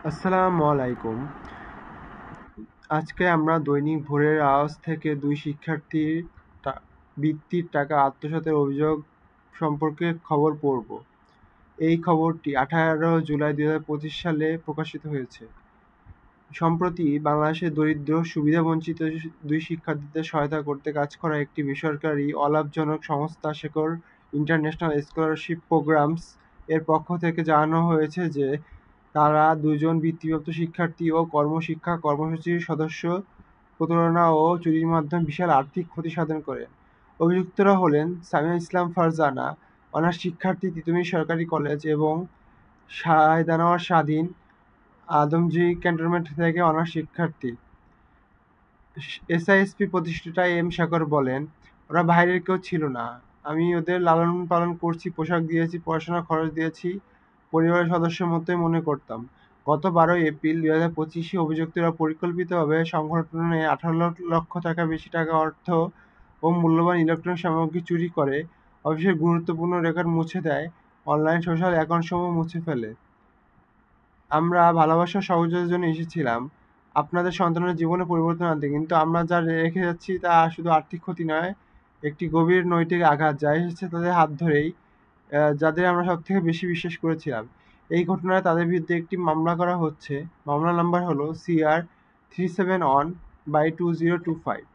আসসালামু আলাইকুম। আজকে আমরা দৈনিক ভোরের আওয়াজ থেকে দুই শিক্ষার্থীর বৃত্তির টাকা আত্মসাতের অভিযোগ সম্পর্কে খবর পড়ব। এই খবরটি 18 জুলাই 2025 সালে প্রকাশিত হয়েছে। সম্প্রতি বাংলাদেশের দরিদ্র, সুবিধাবঞ্চিত দুই শিক্ষার্থীদের সহায়তা করতে কাজ করা একটি বেসরকারি অলাভজনক সংস্থা শেকর ইন্টারন্যাশনাল স্কলারশিপ প্রোগ্রামস এর পক্ষ থেকে জানানো হয়েছে যে তারা দুজন বৃত্তিপ্রাপ্ত শিক্ষার্থী ও কর্মশিক্ষা কর্মসূচির সদস্য প্রতারণা ও চুরির মাধ্যমে বিশাল আর্থিক ক্ষতি সাধন করেন। অভিযুক্তরা হলেন সামিয়া ইসলাম ফারজানা, অনার্স শিক্ষার্থী, তিতুমির সরকারি কলেজ এবং সায়দানোয়ার স্বাধীন, আদমজী ক্যান্টনমেন্ট থেকে অনার্স শিক্ষার্থী। এসআইএসপি প্রতিষ্ঠাতা এম শেখর বলেন, ওরা বাইরের কেউ ছিল না। আমি ওদের লালন পালন করছি, পোশাক দিয়েছি, পড়াশোনার খরচ দিয়েছি, পরিবারের সদস্যের মতোই মনে করতাম। গত 12 এপ্রিল 2025 অভিযুক্তরা পরিকল্পিতভাবে সংগঠনে 18 লক্ষ টাকা বেশি টাকা অর্থ ও মূল্যবান ইলেকট্রনিক সামগ্রী চুরি করে অফিসের গুরুত্বপূর্ণ রেকর্ড মুছে দেয়, অনলাইন সোশ্যাল অ্যাকাউন্টসমূহ মুছে ফেলে। আমরা ভালোবাসা ও সহযোগিতার জন্য এসেছিলাম আপনাদের সন্তানের জীবনে পরিবর্তন আনতে, কিন্তু আমরা যা রেখে যাচ্ছি তা শুধু আর্থিক ক্ষতি নয়, একটি গভীর নৈতিক আঘাত যা এসেছে তাদের হাত ধরেই, যাদের আমরা সবথেকে বেশি বিশ্বাস করেছিলাম। এই ঘটনায় তাদের বিরুদ্ধে একটি মামলা করা হচ্ছে। মামলা নাম্বার হলো CR 371/2025।